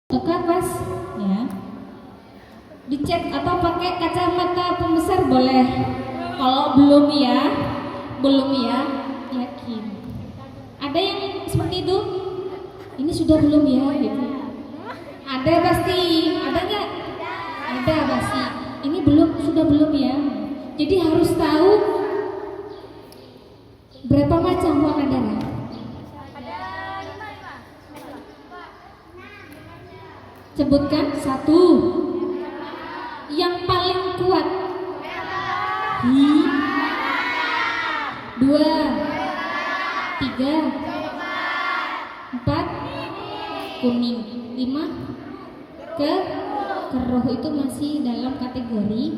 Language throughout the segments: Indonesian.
ke kanvas ya, dicek atau pakai kacamata pembesar boleh. Kalau belum ya yakin. Ada yang seperti itu? Ini sudah belum ya gitu. Ada pasti, ada nggak? Ada pasti. Ini belum, sudah belum ya. Jadi harus tahu berapa macam warna darah. Sebutkan satu. Yang paling kuat. Dua, tiga, empat, kuning, lima, keruh itu masih dalam kategori.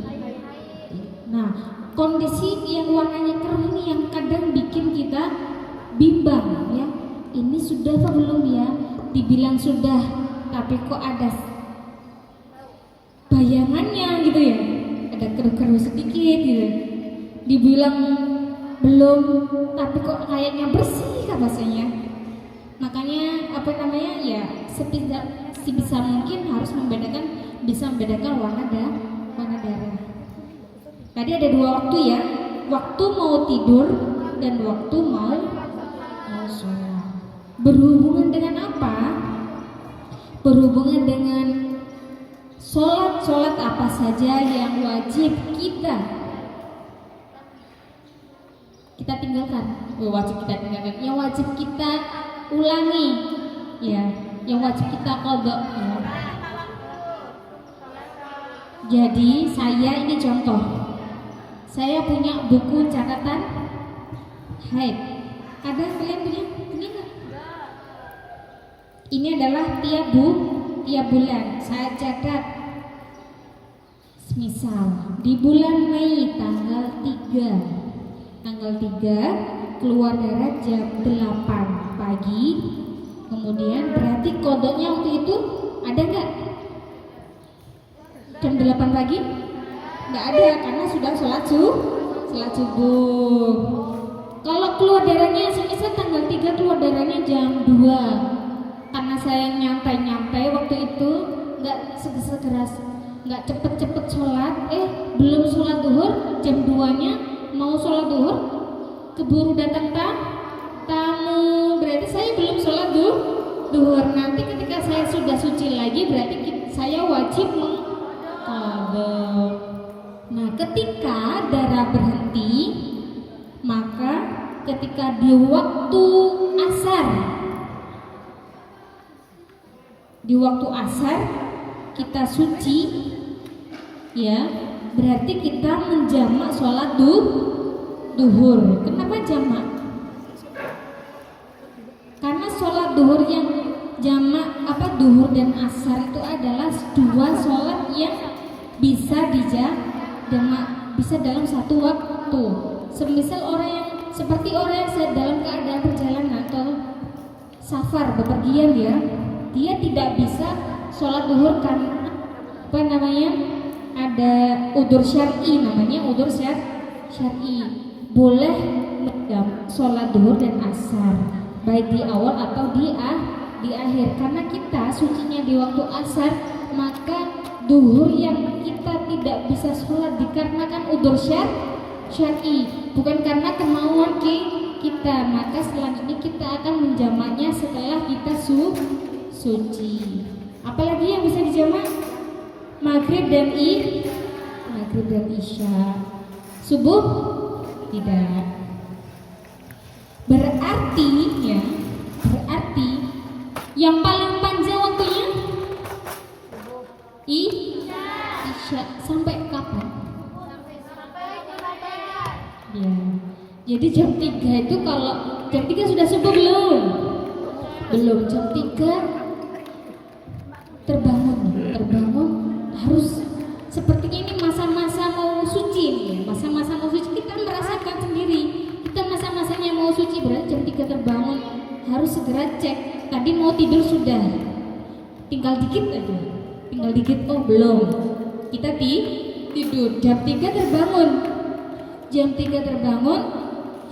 Nah, kondisi yang warnanya keruh ini yang kadang bikin kita bimbang ya. Ini sudah apa belum ya? Dibilang sudah, tapi kok ada bayangannya gitu ya, ada keruh-keruh sedikit gitu. Dibilang belum, tapi kok kayaknya bersih kan rasanya. Makanya ya sebisa mungkin harus bisa membedakan warna darah. Tadi ada dua waktu ya, waktu mau tidur dan waktu mau sholat. Berhubungan dengan apa? Berhubungan dengan sholat apa saja yang wajib kita tinggalkan. Yang wajib kita ulangi ya, yang wajib kita qadha ya. Jadi ini contoh, saya punya buku catatan haid. Ada kalian punya nggak? Ini adalah tiap bulan saya catat. Misal di bulan Mei tanggal 3 keluar darah jam 8 pagi. Kemudian berarti kodenya waktu itu ada nggak? Jam 8 pagi? Nggak ada karena sudah sholat subuh. Kalau keluar darahnya semisal tanggal 3 keluar darahnya jam 2, karena saya nyantai waktu itu, nggak sekeras, nggak cepet sholat, belum sholat duhur, jam 2-nya mau sholat duhur, keburu datang tamu, berarti saya belum sholat duhur. Nanti ketika saya sudah suci lagi, berarti saya wajib mengqadha. Nah, ketika darah berhenti, maka ketika di waktu asar kita suci ya, berarti kita menjamak sholat duhur. Kenapa jamak? Karena sholat duhur yang jamak duhur dan asar itu adalah dua sholat yang bisa dijamak, bisa dalam satu waktu. Semisal seperti orang yang dalam keadaan perjalanan atau safar, bepergian dia tidak bisa sholat duhur karena ada udzur syar'i, namanya udzur syar'i. Boleh menjamak sholat duhur dan asar baik di awal atau di akhir. Karena kita sucinya di waktu asar, maka duhur yang kita tidak bisa sholat dikarenakan udzur syar'i, bukan karena kemauan kita. Maka selanjutnya kita akan menjamaknya setelah kita suci. Apalagi yang bisa dijamak? Maghrib dan isya. Subuh tidak. Berarti yang paling panjang waktunya isya. Sampai kapan? Ya. Jadi jam 3 itu, kalau jam 3 sudah subuh belum? Jam 3 terbangun harus sepertinya ini masa-masa mau suci nih. Masa-masa mau suci kita merasakan sendiri. Kita masa-masanya mau suci, berarti jam 3 terbangun harus segera cek. Tadi mau tidur sudah, tinggal dikit aja. Oh belum. Kita tidur jam 3 terbangun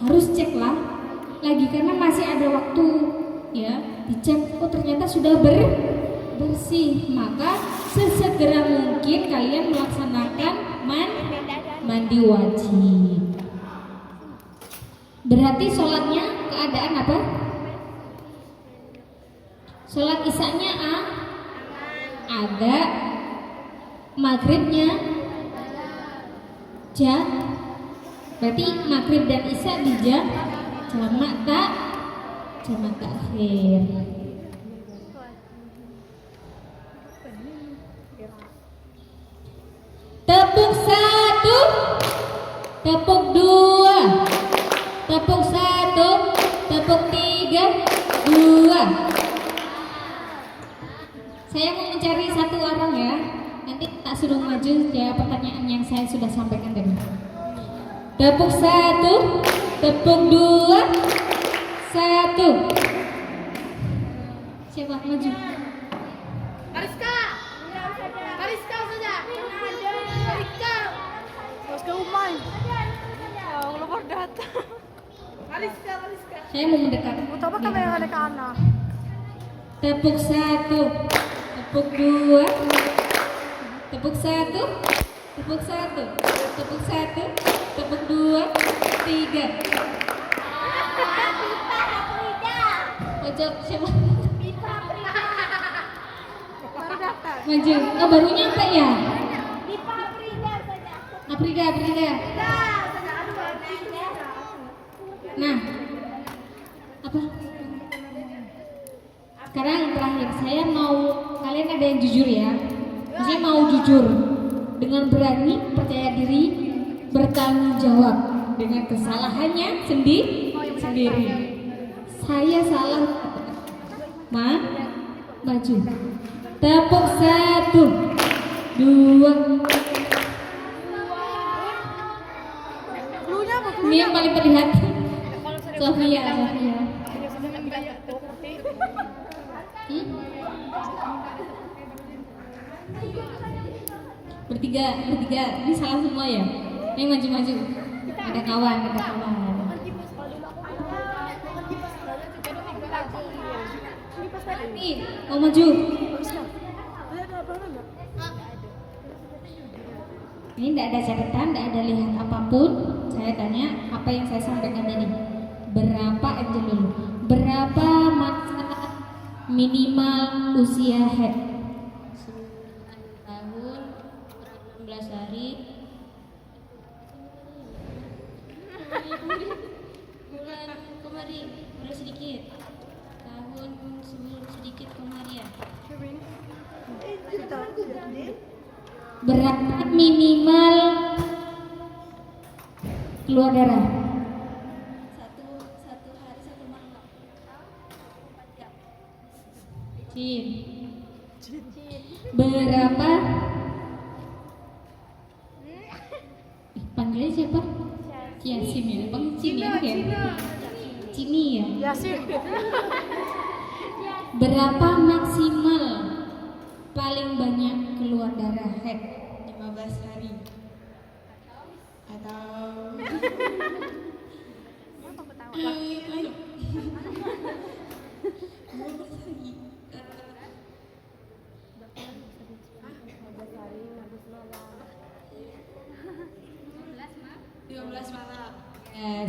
harus cek lagi karena masih ada waktu ya, dicek. Oh ternyata sudah bersih, maka sesegera mungkin kalian melaksanakan mandi wajib. Berarti sholatnya keadaan apa? Sholat isya-nya ada, maghribnya berarti maghrib dan isya di jamak takhir. Tepuk 1, tepuk 2, tepuk 1, tepuk 3, 2. Saya mau mencari satu orang ya. Nanti tak suruh maju jawab pertanyaan yang saya sudah sampaikan tadi. Tepuk 1, tepuk 2, 1. Siapa maju? Kariska saja. Kariska Umay. Allah berdata. Kariska. Saya mau mendekat. Coba kami yang ada ke anak. Tepuk 1, tepuk 2, tepuk 1, tepuk 1, tepuk 1, tepuk 2, 3. Pojok siapa? Maju. Oh, baru nyampe ya? Aprida. Nah, apa? Sekarang yang terakhir, saya mau kalian ada yang jujur ya. Maksudnya mau jujur dengan berani, percaya diri, bertanggung jawab dengan kesalahannya sendiri. Saya salah. Maju. Tepuk 1, 2. Ini yang paling terlihat. Sofia. Bertiga. Ini salah semua ya? Ini maju. Ada kawan. Mau maju. Ini tidak ada catatan, tidak ada lihat apapun. Saya tanya apa yang saya sampaikan tadi. Berapa masa minimal usia haid? 9 tahun, 16 hari. Bulan kemarin udah sedikit. Tahun sebelum sedikit kemarin. Berapa minimal keluar darah? Satu hari 1 malam. Cin. Berapa? Panggilnya siapa? Yasin ya, panggil Cini ya? Cini ya? Yasin. Berapa maksimal paling banyak keluar darah haid? 15 hari atau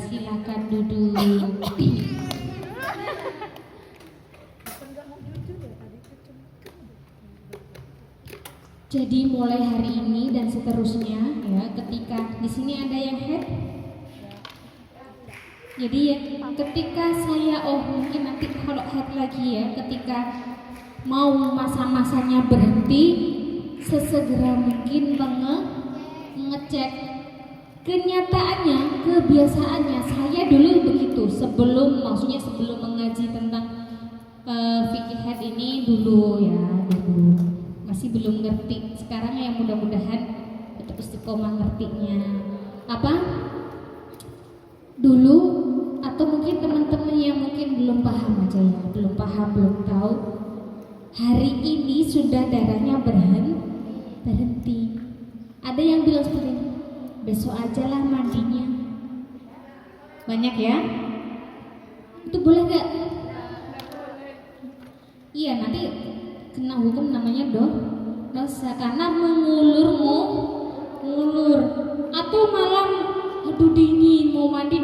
silakan duduk. Jadi mulai hari ini dan seterusnya ya, ketika di sini ada yang head. Jadi ya, ketika saya mungkin nanti kalau head lagi ya, ketika mau masa-masanya berhenti, sesegera mungkin mengecek. Kenyataannya, kebiasaannya saya dulu begitu sebelum mengaji tentang fikih head ini dulu masih belum ngerti. Sekarang ya mudah-mudahan tetap istiqomah ngertinya. Apa? Dulu atau mungkin teman-teman yang mungkin belum paham aja ya, belum tahu. Hari ini sudah darahnya berhenti. Ada yang bilang seperti ini, besok aja lah mandinya. Banyak ya? Itu boleh gak? Iya, nanti kena hukum namanya dosa karena mengulur atau malam aduh dingin mau mandi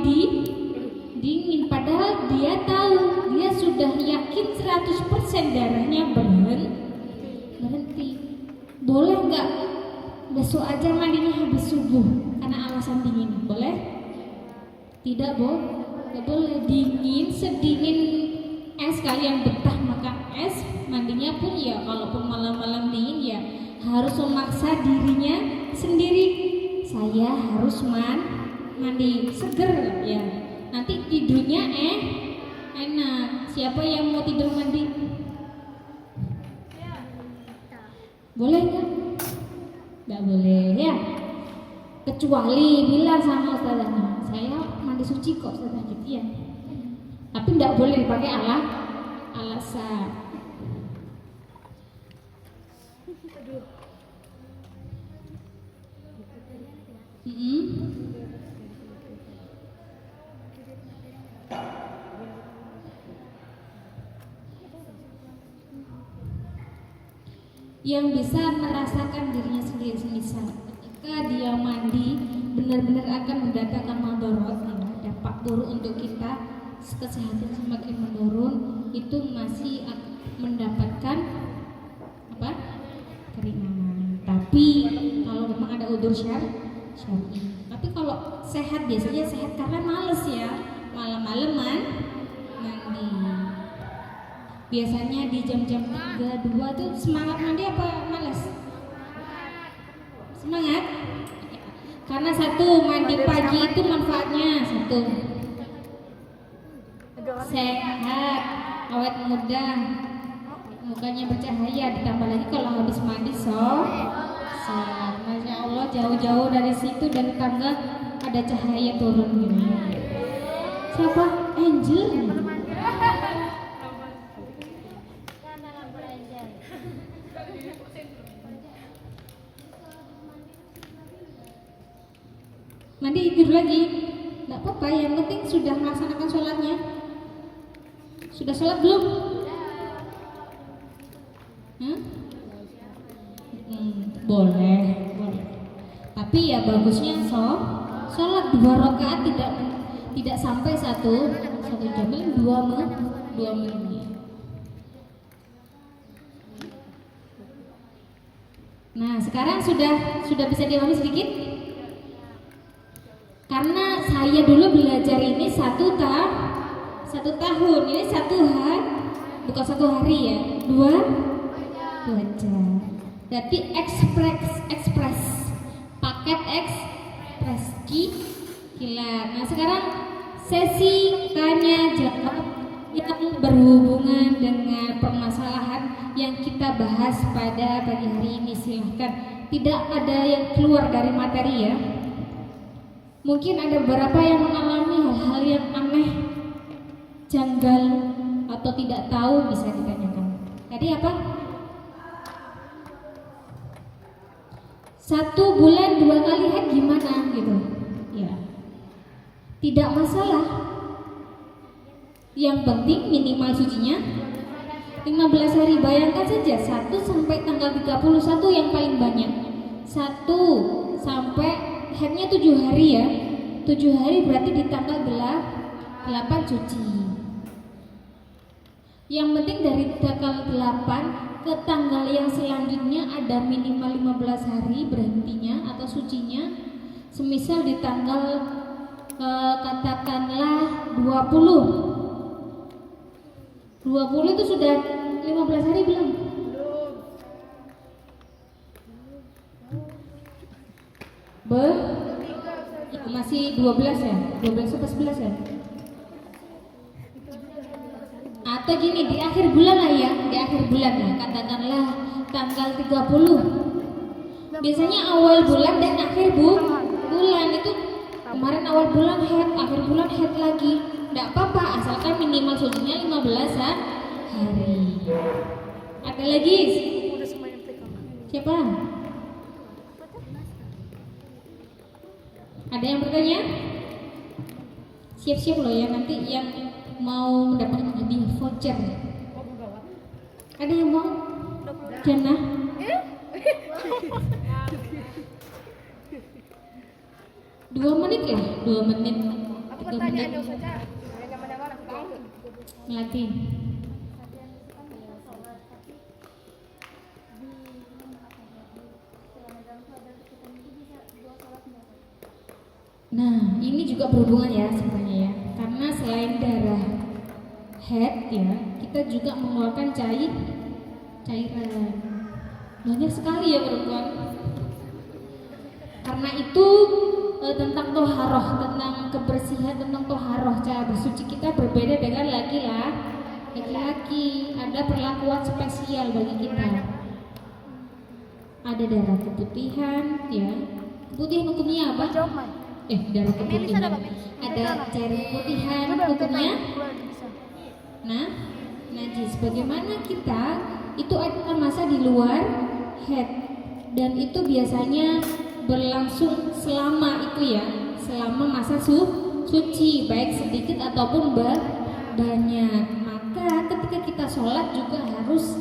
dingin padahal dia tahu dia sudah yakin 100% darahnya berhenti. Boleh nggak besok aja mandinya habis subuh karena alasan dingin? Boleh? Tidak, nggak boleh. Dingin sedingin es kalian betah makan es, mandinya pun ya kalaupun malam-malam dingin ya harus memaksa dirinya sendiri. Saya harus mandi seger ya. Nanti tidurnya enak. Siapa yang mau tidur mandi? Boleh nggak? Nggak boleh ya. Kecuali bilang sama ustazahnya, saya mandi suci kok ustazah gitu ya. Tapi nggak boleh dipakai alasan. Yang bisa merasakan dirinya sendiri, semisal ketika dia mandi benar-benar akan mendatangkan madharat, dampak buruk untuk kita, kesehatan semakin menurun, itu masih mendapatkan keringanan. Tapi kalau memang ada udzur syar'i. Tapi kalau sehat biasanya sehat karena males ya, malam-malam mandi. Biasanya di jam-jam 3, 2 tuh semangat mandi apa malas? Semangat? Karena satu, mandi pagi itu manfaatnya satu, sehat, awet muda, mukanya bercahaya. Ditambah lagi kalau habis mandi sehat. Masya Allah, jauh-jauh dari situ dari tangga ada cahaya turun gitu. Siapa? Angel. Mandi tidur lagi, nggak apa-apa. Yang penting sudah melaksanakan sholatnya. Sudah sholat belum? Boleh. Tapi ya bagusnya sholat 2 rakaat tidak sampai satu jam, 2 menit. Nah sekarang sudah bisa dipahami sedikit? Karena saya dulu belajar ini satu tahun, ini bukan 1 hari ya, 2 jam. Berarti ekspres, paket ekspres kilat. Nah sekarang sesi tanya jawab yang berhubungan dengan permasalahan yang kita bahas pada pagi hari ini. Silahkan, tidak ada yang keluar dari materi ya. Mungkin ada beberapa yang mengalami hal-hal yang aneh, janggal, atau tidak tahu, bisa ditanyakan. Tadi apa? 1 bulan 2 kali haid gimana gitu? Ya, tidak masalah. Yang penting minimal sucinya 15 hari. Bayangkan saja 1 sampai tanggal 31 yang paling banyak. 1 sampai haidnya 7 hari ya. 7 hari berarti di tanggal 8 suci. Yang penting dari tanggal 8 ke tanggal yang selanjutnya ada minimal 15 hari berhentinya atau sucinya. Semisal di tanggal katakanlah 20 itu sudah 15 hari belum? Masih 12 ya? 12 atau 11 ya? Atau gini, di akhir bulan lah ya, di akhir bulan ya, katakanlah tanggal 30. Biasanya awal bulan dan akhir bulan itu, kemarin awal bulan haid, akhir bulan haid lagi. Nggak apa-apa, asalkan minimal sucinya 15 hari. Ada lagi? Siapa? Ada yang bertanya? Siap-siap loh ya, nanti yang mau mendapatkan hadiah voucher. Ada yang mau? Jannah. Dua menit ya, 2 menit, 3 menit melatih. Nah, ini juga berhubungan ya sebenarnya ya, karena selain darah head ya, kita juga mengeluarkan cairan. Banyak sekali ya perempuan. Karena itu tentang toharoh, tentang kebersihan, tentang toharoh, cara bersuci kita berbeda dengan laki-laki. Ada perlakuan spesial bagi kita. Ada darah keputihan, ya. Keputihan hukumnya apa? Darah keputihan. Ada cairan keputihan hukumnya. Nah, najis. Bagaimana kita itu ada masa di luar head dan itu biasanya berlangsung selama itu ya, selama masa suci, baik sedikit ataupun banyak. Maka ketika kita sholat juga harus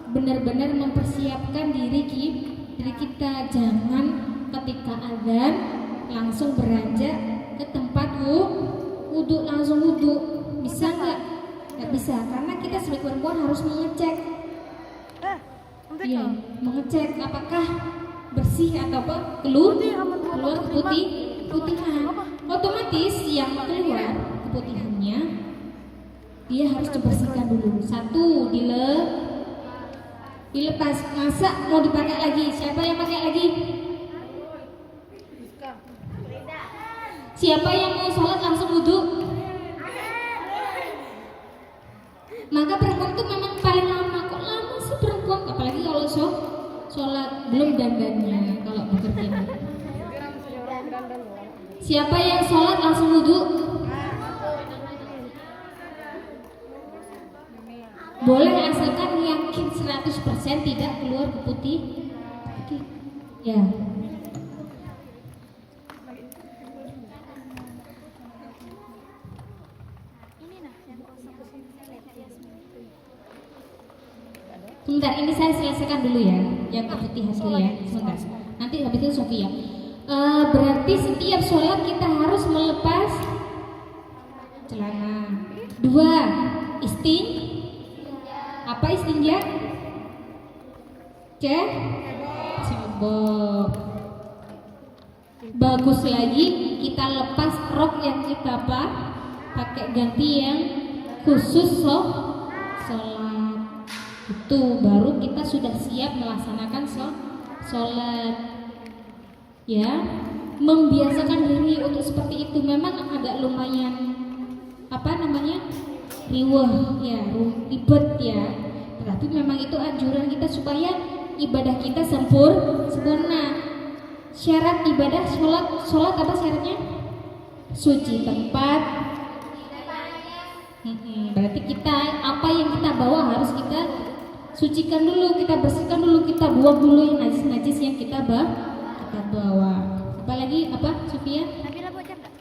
benar-benar mempersiapkan diri kita. Jangan ketika azan langsung beranjak ke tempat wudhu, langsung wudhu. Bisa nggak? Nggak bisa, karena kita sebagai perempuan harus mengecek. Iya, mengecek apakah bersih atau apa keluar keputihan. Otomatis yang keluar keputihannya dia harus dibersihkan dulu. Satu, dilepas. Masa mau dipakai lagi? Siapa yang pakai lagi? Siapa yang mau sholat langsung wudhu? Maka perempuan itu memang paling lama. Kok lama sih perempuan? Apalagi kalau sholat belum dandannya kalau bekerja. Siapa yang sholat langsung wudhu? Boleh asalkan yakin 100% tidak keluar putih. Ya. Sebentar, ini saya selesaikan dulu ya, yang keputihan dulu ya, sebentar. Nanti habis itu Sofia. Berarti setiap sholat kita harus melepas celana. 2, apa istinja? Cebok. Bagus lagi kita lepas rok yang kita pakai, ganti yang khusus sholat. Itu baru kita sudah siap melaksanakan sholat. Ya, membiasakan diri untuk seperti itu memang agak lumayan riweh ya, ribet ya. Tetapi memang itu anjuran kita supaya ibadah kita sempurna. Syarat ibadah sholat apa syaratnya? Suci tempat. Berarti kita apa yang kita bawa harus kita sucikan dulu, kita bersihkan dulu, kita buang dulu yang najis-najis yang kita bawa. Apalagi apa, Sofia? Nabila bocor enggak?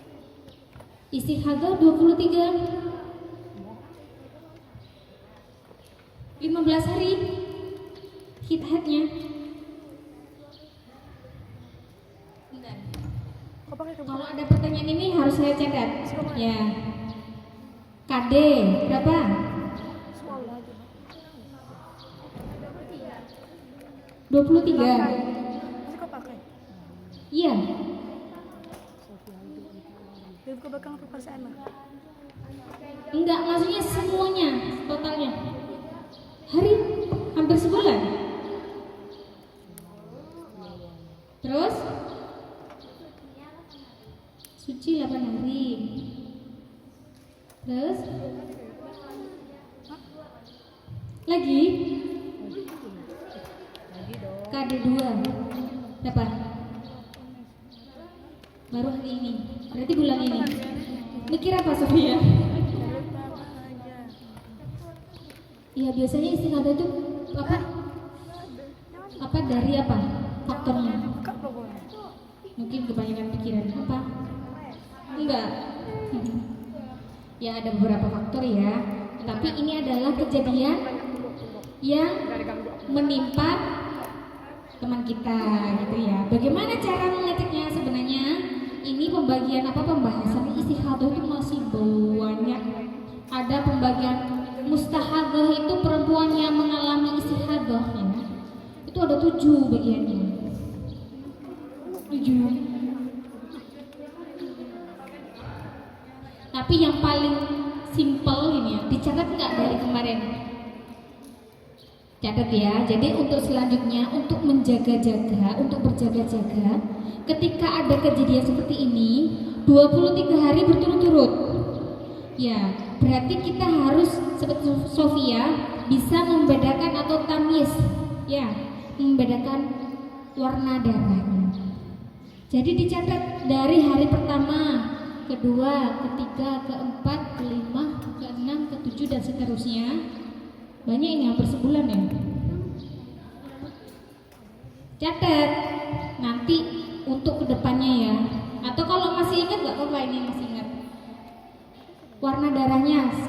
Istihadah 23 15 hari hit-hatnya. Kalau ada pertanyaan ini harus saya catat. Ya. KD berapa? 23. Iya. Enggak, maksudnya semuanya, totalnya. Hari hampir sebulan. Terus suci 8 hari. Terus lagi KD2 berapa? Baru hari ini. Berarti bulan ini. Mikir apa Sofia? Iya, biasanya istihadah itu apa dari apa faktornya? Mungkin kebanyakan pikiran apa? Enggak. Ya ada beberapa faktor ya. Tapi ini adalah kejadian yang menimpa teman kita gitu ya. Bagaimana cara mengeceknya sebenarnya? Ini pembagian pembahasan istihadah itu masih banyak. Ada pembagian mustahadah itu perempuan yang mengalami istihadah ya. Itu ada 7 bagiannya. 7. Tapi yang paling simple ini ya, dicatat nggak dari kemarin? Catat ya. Jadi untuk selanjutnya, untuk menjaga-jaga, untuk berjaga-jaga, ketika ada kejadian seperti ini, 23 hari berturut-turut. Ya, berarti kita harus seperti Sofia bisa membedakan atau tamyiz, ya, membedakan warna darahnya. Jadi dicatat dari hari pertama, kedua, ketiga, keempat, kelima, keenam, ketujuh dan seterusnya. Banyak ini hampir sebulan ya. Catat nanti untuk kedepannya ya. Atau kalau masih ingat nggak apa-apa, ini masih ingat. Warna darahnya 1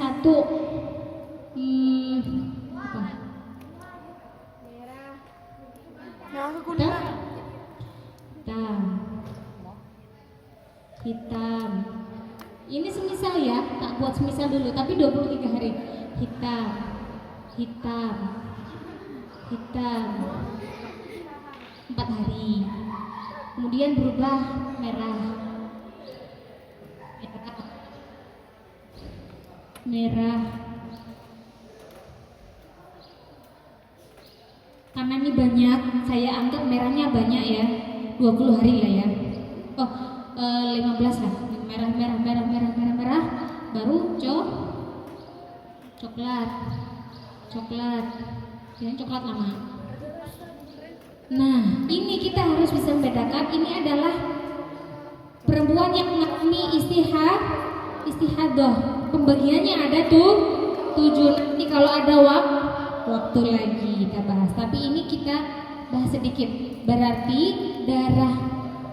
apa? Merah. Yang kekuningan. Hitam. Ini semisal ya, tak buat semisal dulu, tapi 23 hari. Hitam. 4 hari. Kemudian berubah merah. Karena ini banyak, saya anggap merahnya banyak ya. 20 hari lah ya. 15 lah. Merah. Baru coklat. Yang coklat lama. Nah, ini kita harus bisa membedakan. Ini adalah perempuan yang mengalami istihadah. Pembagiannya ada tuh 7. Nanti kalau ada waktu lagi kita bahas. Tapi ini kita bahas sedikit. Berarti darah,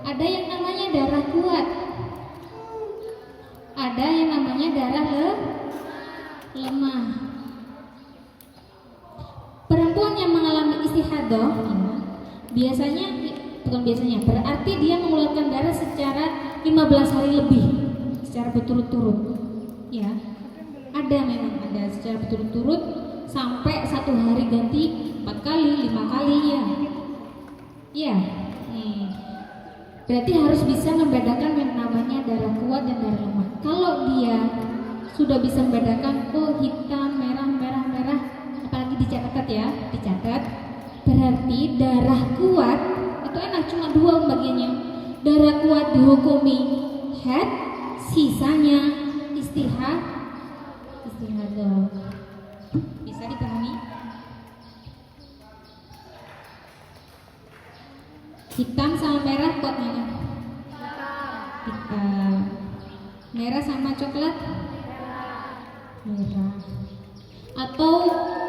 ada yang namanya darah kuat, ada yang namanya darah lemah. Perempuan yang mengalami istihadah berarti dia mengeluarkan darah secara 15 hari lebih secara berturut-turut ya. Ada secara berturut-turut sampai 1 hari ganti 4 kali, 5 kali ya. Berarti harus bisa membedakan yang namanya darah kuat dan darah lemah. Kalau dia sudah bisa membedakan hitam, merah, apalagi dicatat, berarti darah kuat itu enak, cuma 2 pembagiannya. Darah kuat dihukumi haid, sisanya istihadah. Bisa dipahami? Hitam sama merah kuat mana? Hitam. Merah sama coklat? Merah. Atau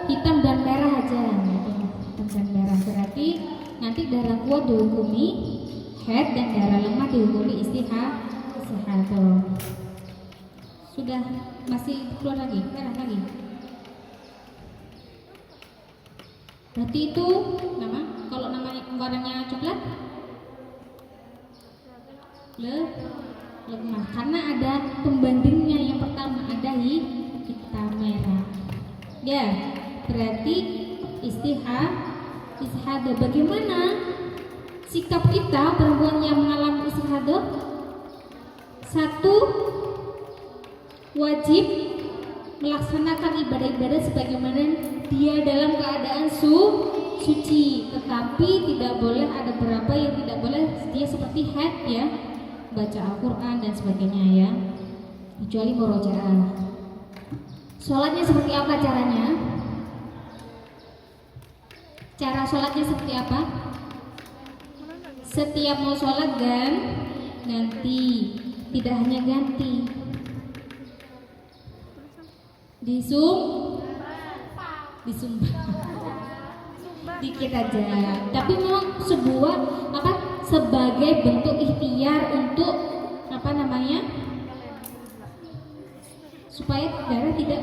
hitam dan merah aja gitu. Hitam dan merah berarti nanti darah kuat dihukumi haid dan darah lemah dihukumi istihadah. Sudah, masih keluar lagi, merah lagi. Berarti itu kalau namanya warnanya coklat lemah, karena ada pembandingnya. Yang pertama ada hitam merah. Ya, berarti istihadah. Bagaimana sikap kita perempuan yang mengalami istihadah? 1, wajib melaksanakan ibadah-ibadah sebagaimana dia dalam keadaan suci, tetapi tidak boleh, ada beberapa yang tidak boleh dia seperti haid ya, baca Al-Quran dan sebagainya ya, kecuali murojaah. Sholatnya seperti apa caranya? Cara sholatnya seperti apa? Setiap mau sholat ganti, tidak hanya ganti, dikit aja, tapi memang sebagai bentuk ikhtiar untuk supaya darah tidak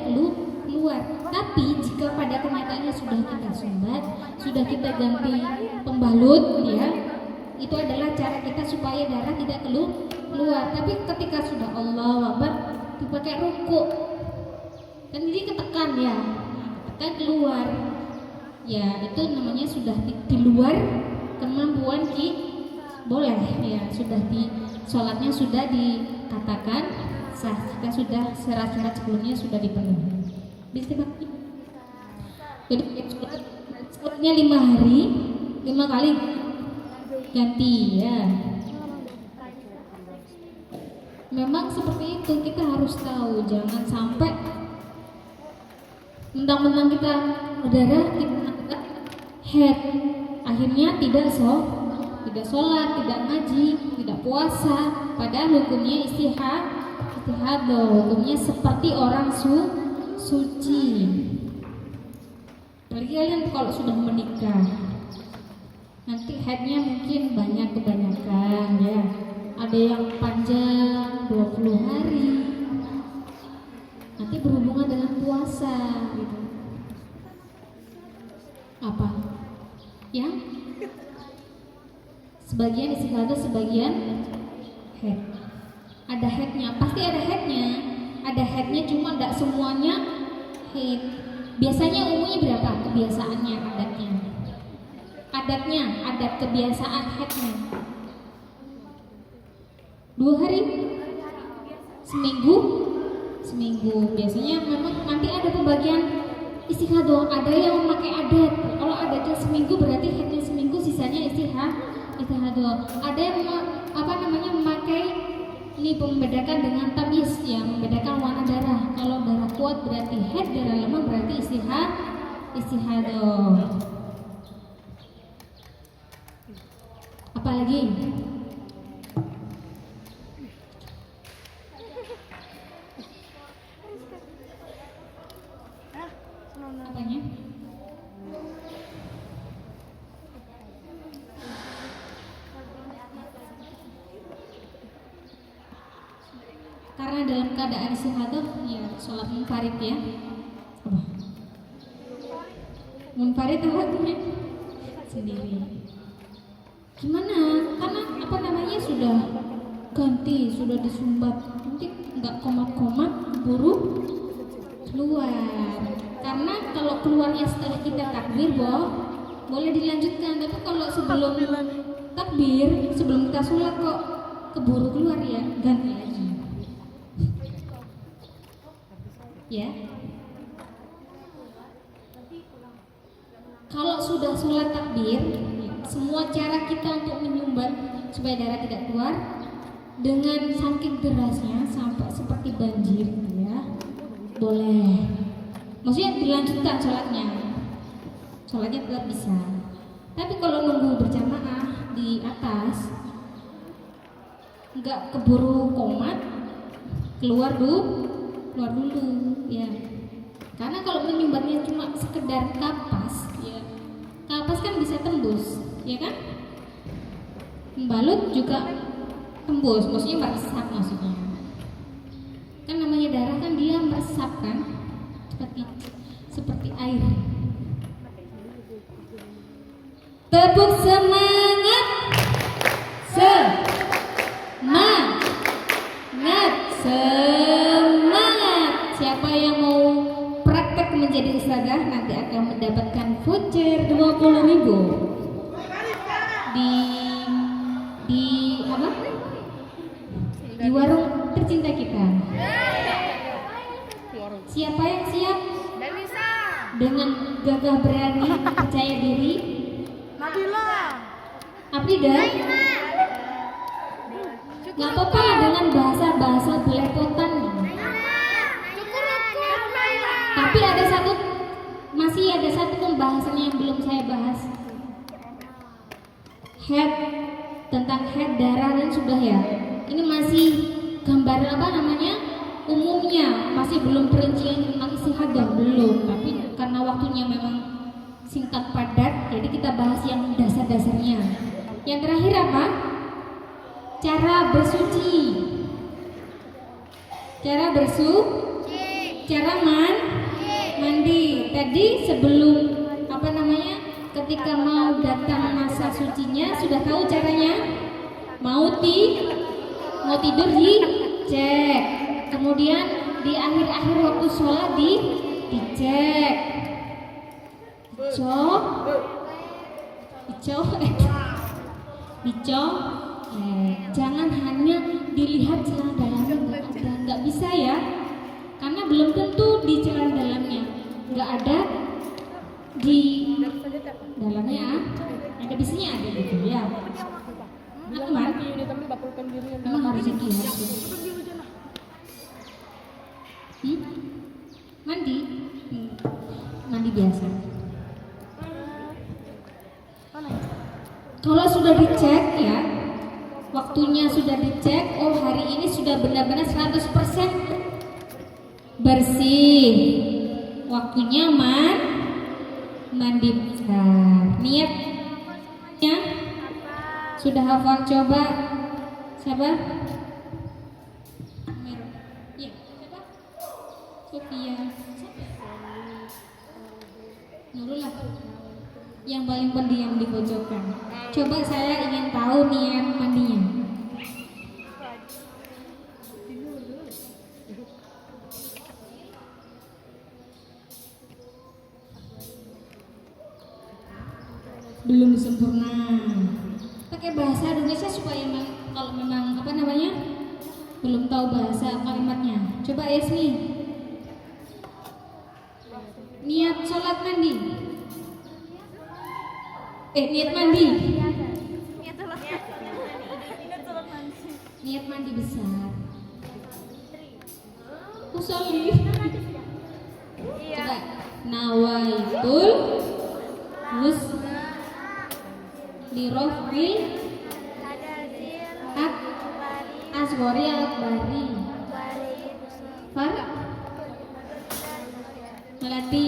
keluar. Tapi jika pada kenyataannya sudah kita sumbat, sudah kita ganti pembalut, ya, itu adalah cara kita supaya darah tidak keluar. Tapi ketika sudah Allah Akbar dipakai rukuk, kan jadi ketekan ya, ketekan keluar, ya itu namanya sudah di luar kemampuan boleh ya, sudah di sholatnya sudah dikatakan sah jika sudah syarat-syarat sebelumnya sudah dipenuhi. Bisa dibagi. Jadi sholatnya 5 hari, 5 kali ganti ya. Memang seperti itu, kita harus tahu, jangan sampai mentang-mentang kita berdarah kita head, akhirnya tidak sholat, tidak ngaji, tidak puasa, padahal hukumnya istihadah, hukumnya seperti orang suci. Apalagi kalian kalau sudah menikah, nanti headnya mungkin kebanyakan ya, ada yang panjang 20 hari, nanti berhubungan dengan puasa gitu. Apa? Ya? Sebagian istihadah, sebagian head. Ada headnya, pasti ada headnya. Ada headnya, cuma tidak semuanya head. Biasanya umumnya berapa? Kebiasaannya, adat kebiasaan headnya 2 hari, seminggu. Biasanya memang nanti ada pembagian istihadah. Ada yang memakai adat. Kalau adatnya seminggu berarti headnya seminggu, sisanya istihadah. Ada yang memakai ini membedakan dengan tamyiz, ya, membedakan warna darah. Kalau darah kuat berarti head, darah lemah berarti istihadah. Apalagi? Apanya? Karena dalam keadaan istihadah, ya sholat munfarid ya. Apa? Munfarid artinya sendiri. Gimana? Karena sudah ganti, sudah disumbat, nanti nggak komat-komat buru keluar. Karena kalau keluarnya setelah kita takbir, boleh dilanjutkan. Tapi kalau sebelum takbir, sebelum kita sholat kok keburu keluar, ya ganti lagi. Ya. Kalau sudah sholat takbir, semua cara kita untuk menyumbat supaya darah tidak keluar dengan saking derasnya sampai seperti banjir, ya boleh. Maksudnya dilanjutkan sholatnya tetap bisa. Tapi kalau nunggu berjamaah di atas, nggak keburu komat, keluar dulu, ya. Karena kalau menyumbatnya cuma sekedar kapas, ya, kapas kan bisa tembus, ya kan? Membalut juga tembus, maksudnya meresap maksudnya. Kan namanya darah kan dia meresap kan, seperti air. Tepuk semangat, semangat. Siapa yang mau praktek menjadi ustazah nanti akan mendapatkan voucher 20.000 di apa? Di warung tercinta kita. Siapa yang siap? Dengan gagah berani, percaya diri. Nabila. Afrida. Nggak apa-apa dengan bahasa belepotan. Tapi masih ada satu pembahasan yang belum saya bahas. Head, tentang head, darah dan sudah ya. Ini masih gambar umumnya, masih belum perincian tentang istihadah, belum. Tapi karena waktunya memang singkat padat, jadi kita bahas yang dasar-dasarnya. Yang terakhir apa? Cara bersuci. Cara mandi. mandi. Tadi sebelum apa namanya? Ketika mau datang masa sucinya sudah tahu caranya? Mau tidur dicek. Kemudian di akhir-akhir waktu sholat dicek. Jangan hanya dilihat celana dalamnya nggak bisa ya, karena belum tentu di celana dalamnya nggak ada, di dalamnya ada, biasanya ada gitu ya. Memang harus dilihat. Mandi biasa. Kalau sudah dicek ya, waktunya sudah dicek, oh hari ini sudah benar-benar 100% bersih, waktunya mandi besar. Niatnya sudah hafal? Coba siapa? Ya, siapa? Sofia. Nurul lah, yang paling pendiam di pojokan. Coba saya ingin tahu niat mandinya. Belum sempurna. Pakai bahasa Indonesia supaya kalau memang apa namanya belum tahu bahasa kalimatnya. Coba Yasmi. Niat sholat mandi. Niat mandi. Niat mandi besar. Usoli. Coba. Nawaitul lirofri asgori akbari melati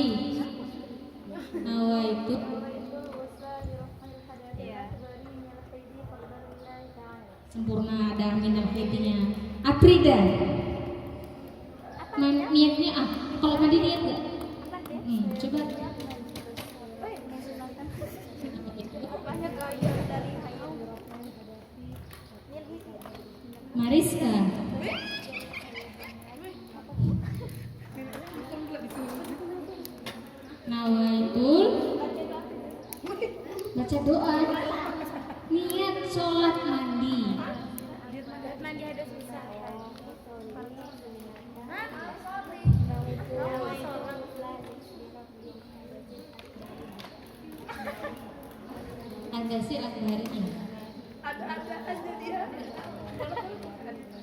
nawaitu sempurna, ada minal fitrinya. Aprida niatnya kalau mandi niat gak? Coba Mariska. Nawaitul baca doa, niat sholat mandi. Ada sih akbarinya.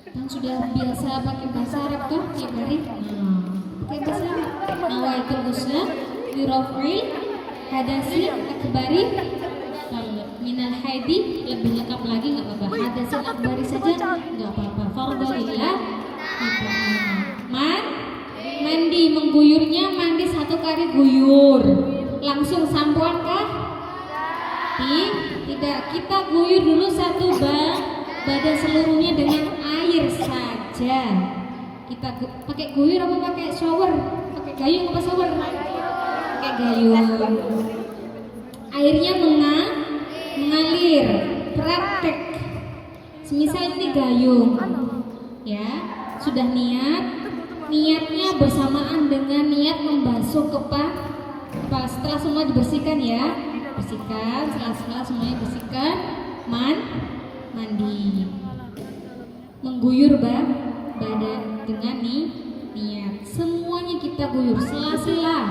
Kan sudah biasa pakai bahasa Arab tuh tiap hari. Pakai bahasa Arab. Nawaitul ghusla liraf'i hadasi akbari minal haidi, lebih lengkap lagi nggak apa-apa. Hadasil akbari saja nggak apa-apa. Fardhillah. Mandi mengguyurnya, mandi 1 kali guyur. Langsung sampoan kah? Tidak, kita guyur dulu 1 badan seluruhnya dengan air saja. Kita pakai guyur apa pakai shower? Pakai gayung apa shower? Pakai gayung. Airnya mengalir. Praktek. Semisal ini gayung, ya sudah niatnya bersamaan dengan niat membasuh kepala. Setelah semua dibersihkan ya, bersihkan. Setelah semuanya bersihkan, mandi. Mengguyur badan dengan niat. Semuanya kita guyur, sela-sela,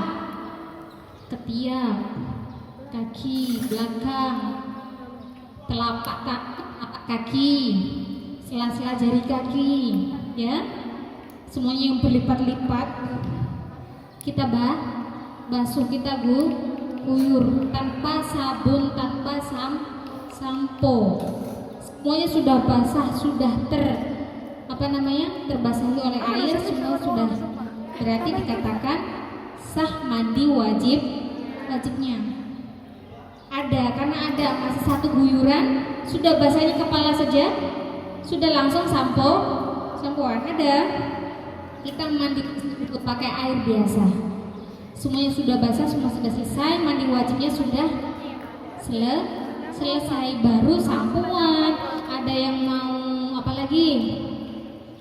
ketiak, kaki, belakang, telapak kaki, sela-sela jari kaki, ya. Semuanya yang berlipat-lipat kita basuh, kita guyur tanpa sabun, tanpa sampo. Semuanya sudah basah, sudah terbasahi oleh air, semua sudah, berarti dikatakan sah mandi wajibnya. Karena ada masih 1 guyuran, sudah basahnya kepala saja, sudah langsung sampoan ada. Kita mandi pakai air biasa. Semuanya sudah basah, semua sudah selesai, mandi wajibnya sudah selesai, baru sampoan. Ada yang mau apa lagi?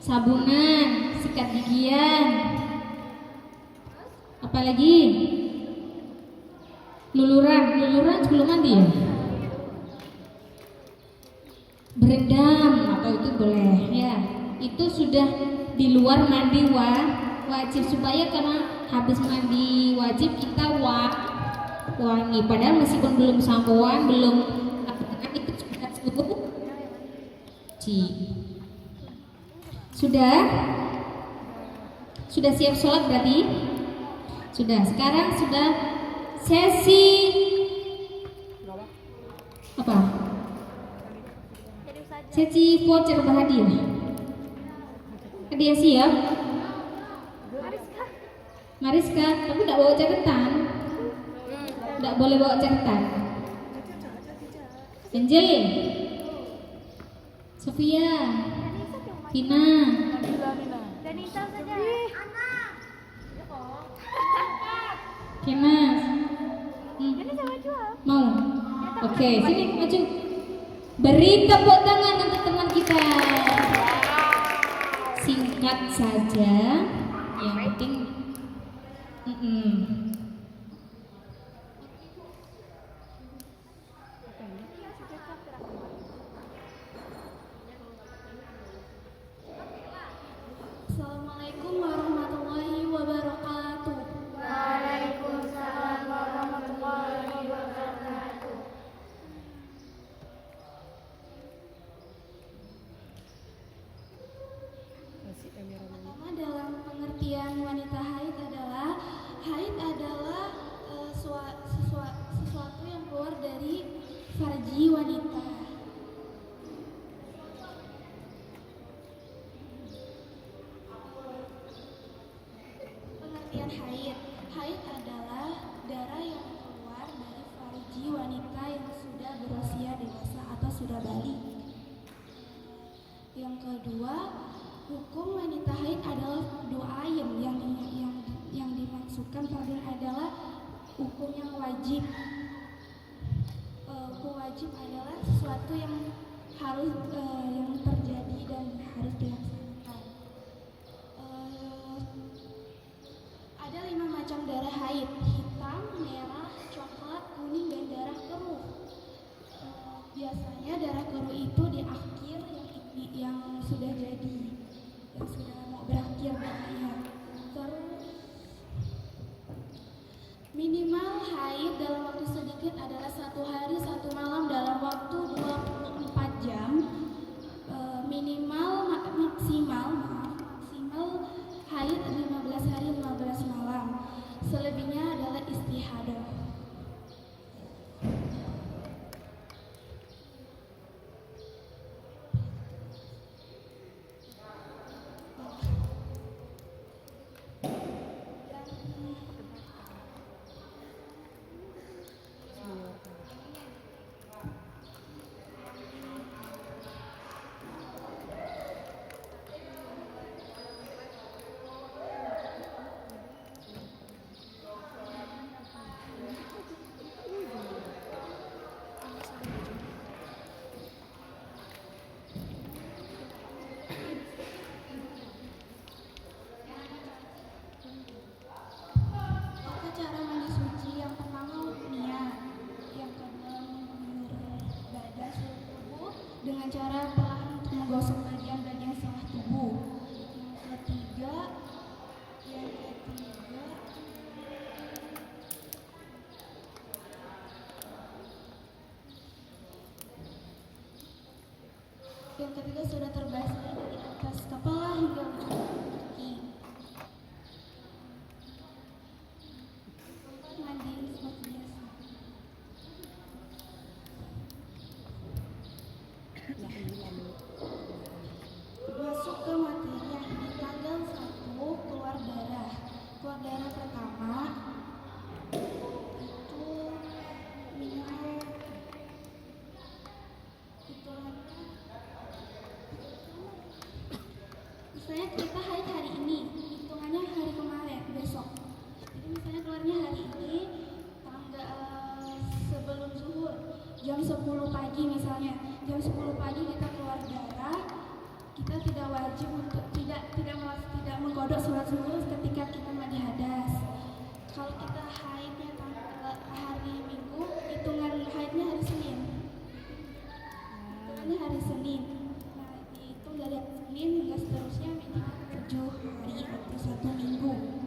Sabunan, sikat gigian. Apa lagi? Luluran sebelum mandi ya? Berendam atau itu boleh ya. Itu sudah di luar mandi wajib, supaya karena habis mandi wajib kita wangi, padahal meskipun belum sampoan, belum itu suci. Sudah siap sholat berarti? Sudah. Sekarang sudah sesi apa? Sesi voucher berhadiah. Hadiah siap? Mariska, tapi tidak bawa catatan. Tidak boleh bawa catatan. Angel, Sofia, Tina, Danisa saja. Kemas. Mau? Oke, sini maju. Beri tepuk tangan untuk teman kita. Singkat saja, yang penting. Assalamualaikum warahmatullahi wabarakatuh. Waalaikumsalam warahmatullahi wabarakatuh. Pertama, dalam pengertian wanita haid adalah sesuatu yang keluar dari farji wanita. Pengertian haid adalah darah yang keluar dari farji wanita yang sudah berusia dewasa atau sudah balik. Yang kedua, hukum wanita haid adalah dua yang dimaksudkan fardun adalah hukum yang wajib. Hukum wajib adalah sesuatu yang harus yang terjadi dan harus dilaksanakan. Ada 5 macam darah haid: hitam, merah, coklat, kuning, dan darah keruh. Biasanya darah keruh itu di akhir yang sudah jadi, yang sudah mau berakhir nantinya. Terus minimal haid dalam waktu sedikit adalah 1 hari 1 malam dalam waktu 24 jam. Maksimal haid 15 hari 15 malam. Selebihnya adalah istihadah. Cara mandi suci, yang pertama niat, yang kedua mengguyur badan seluruh tubuh dengan cara perlahan untuk menggosok bagian-bagian setelah tubuh. Yang ketiga sudah terbasuh dari atas kepala hingga ujung kaki. Mandi seperti biasa. Masuk ke materinya. Di tanggal 1 keluar darah. Keluar darah pertama itu minimal misalnya kita haid hari ini, hitungannya hari kemarin, besok. Jadi misalnya keluarnya 10 pagi misalnya. Jam 10 pagi kita keluar darah, kita tidak wajib untuk tidak menggodok sholat subuh ketika kita mandi hadas. Kalau kita haidnya hari Minggu, hitungan haidnya hari Senin. Hitungannya hari Senin. Nah, dihitung dari hari Senin hingga seterusnya minimal 7 hari atau 1 minggu.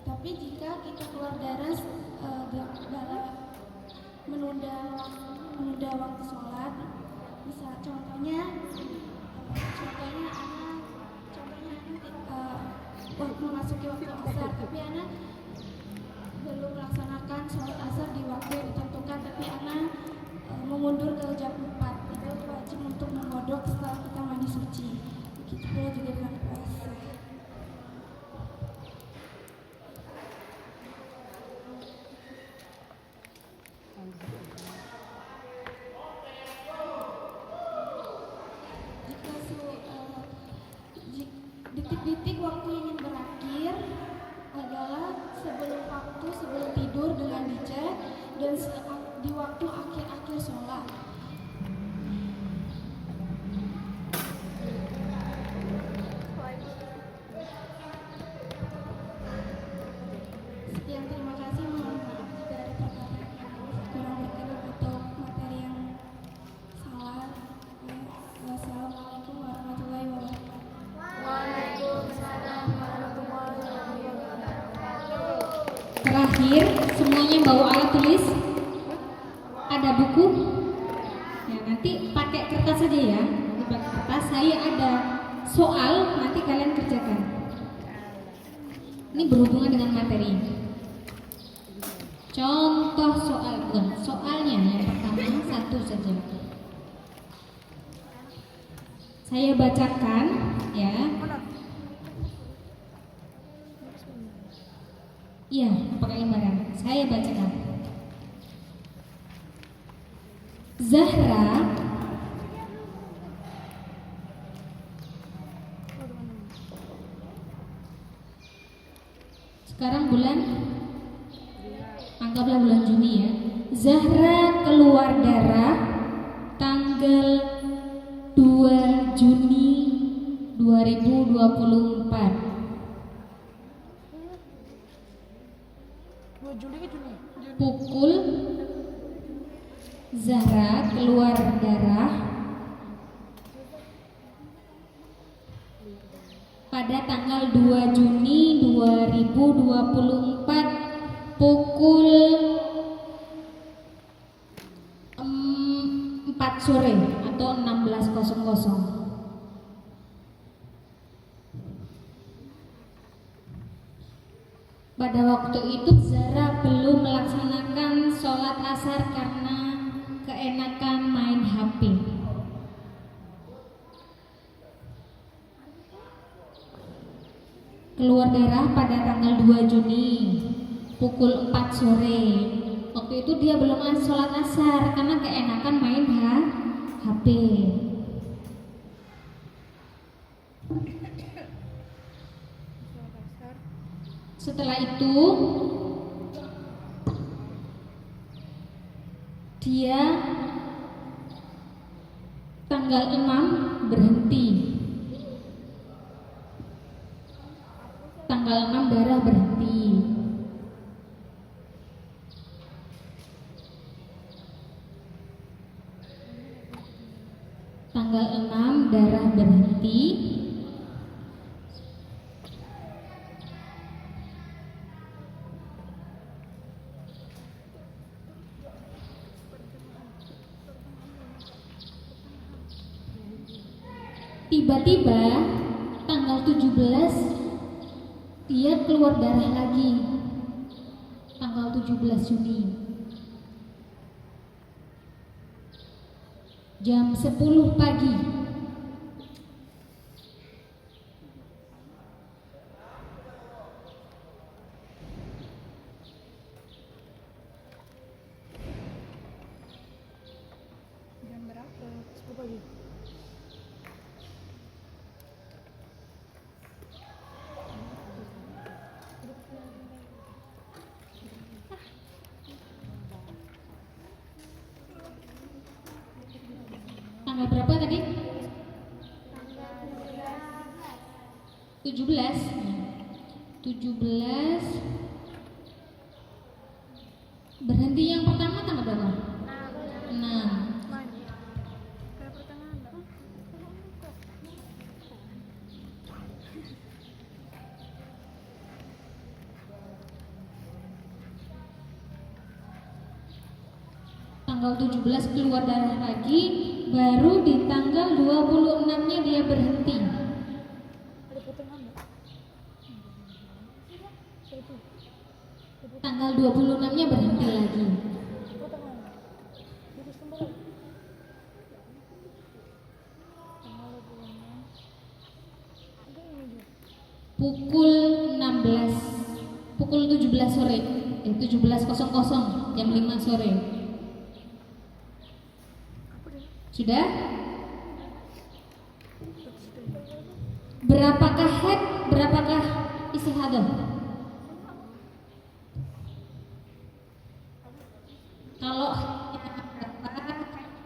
Tapi jika kita keluar darah dalam menunda waktu sholat, bisa contohnya anak memasuki waktu asar, tapi anak belum melaksanakan sholat asar di waktu yang ditentukan, tapi anak memundur ke jam 4, itu wajib untuk menggodok setelah kita mandi suci. Begitu pula juga dengan puasa. Detik-detik waktu ingin berakhir adalah sebelum tidur dengan dicek dan di waktu akhir-akhir sholat. Sekian, terima kasih. Mohon maaf jika ada perkataan yang kurang berkenan atau materi yang salah. Wassalamualaikum warahmatullahi wabarakatuh. Waalaikumsalam warahmatullahi wabarakatuh. Terakhir, semuanya bawa alat tulis? Ada buku? Ya, nanti pakai kertas saja ya. Pakai kertas, saya ada soal, nanti kalian kerjakan. Ini berhubungan dengan materi. Contoh soal, bukan soalnya, yang pertama satu saja. Saya bacakan ya. Iya, pakai lembaran. Saya bacakan. Zahra sekarang anggaplah bulan Juni ya. Zahra keluar darah tanggal 2 Juni 2024. 2 Juli ke Juni? Pukul Zahra keluar darah pada tanggal 2 Juni 2024 pukul 4 sore atau 16.00. Pada waktu itu Zahra belum melaksanakan sholat asar karena keenakan main HP. Keluar darah pada tanggal 2 Juni pukul 4 sore. Waktu itu dia belum sholat asar karena keenakan main HP. Setelah itu dia tanggal 6 berhenti. Tanggal 6 darah berhenti. Tanggal 6 darah berhenti. Tiba-tiba tanggal 17 dia keluar darah lagi. Tanggal 17 Juni jam 10 pagi. Jam berapa? 10 pagi. 17. 17 berhenti yang pertama tanggal berapa? 6. Kayak pertengahan enggak? Tanggal 17 keluar darah lagi, baru di tanggal 26-nya dia berhenti. Ada pertengahan enggak? Itu. Tanggal 26-nya berhenti lagi. Pertengahan. Terus kembali. Tanggal 26. Ada ini juga. Pukul 16, pukul 17 sore, 17.00 jam 5 sore. Apa deh? Sudah? Berapakah head, berapakah istihadah?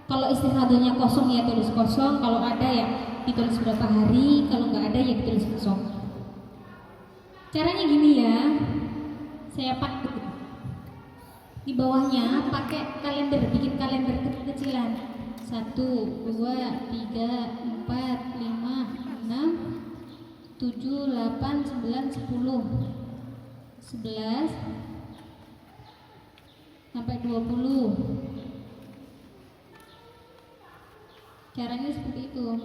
Kalau istihadahnya kosong ya tulis kosong, kalau ada ya ditulis berapa hari, kalau nggak ada ya ditulis kosong. Caranya gini ya, saya pakai di bawahnya pakai kalender, bikin kalender kecil-kecilan. 1, 2, 3, 4, 5, 6, 7, 8, 9, 10, 11 sampai 20. Caranya seperti itu.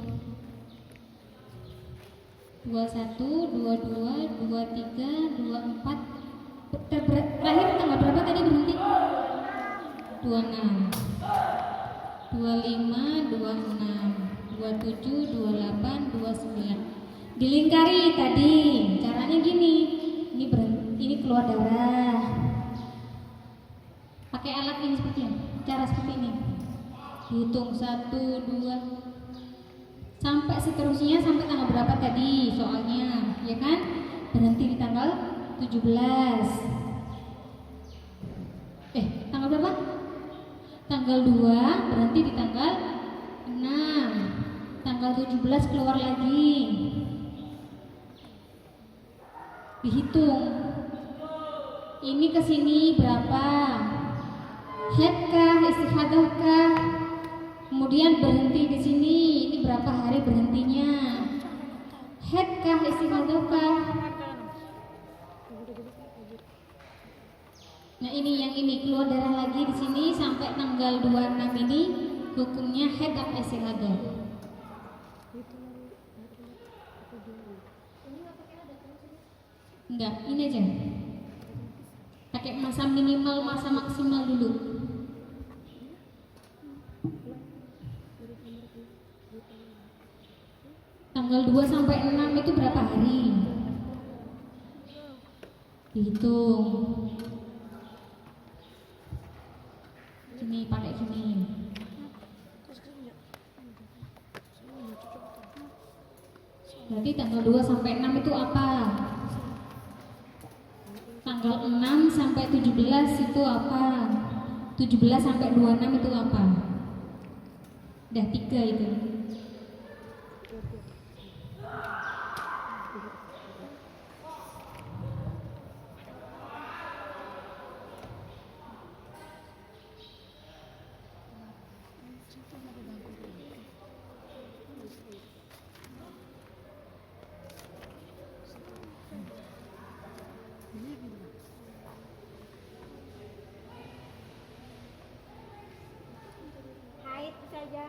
21, 22, 23, 24. Terakhir tanggal berapa tadi berhenti? 26, 25, 26, 27, 28, 29. Dilingkari tadi. Caranya gini. Ini berhenti, ini keluar darah. Pakai alat ini seperti ini. Cara seperti ini. Hitung 1, 2 sampai seterusnya, sampai tanggal berapa tadi soalnya, ya kan? Berhenti di tanggal 17. Tanggal berapa? Tanggal 2, berhenti di tanggal 6. Tanggal 17 keluar lagi. Dihitung. Ini ke sini berapa? Head kah, istihadah kah? Kemudian berhenti di sini, ini berapa hari berhentinya? Head kah, istihadah kah? Nah ini yang ini keluar darah lagi di sini sampai tanggal 26 ini hukumnya head atau istihadah? Enggak, ini aja. Pakai masa minimal, masa maksimal dulu. Tanggal 2 sampai 6 itu berapa hari? Dihitung. Sini pakai sini. Berarti tanggal 2 sampai 6 itu apa? Tanggal 6 sampai 17 itu apa? 17 sampai 26 itu apa? Udah 3 itu. Haid saja.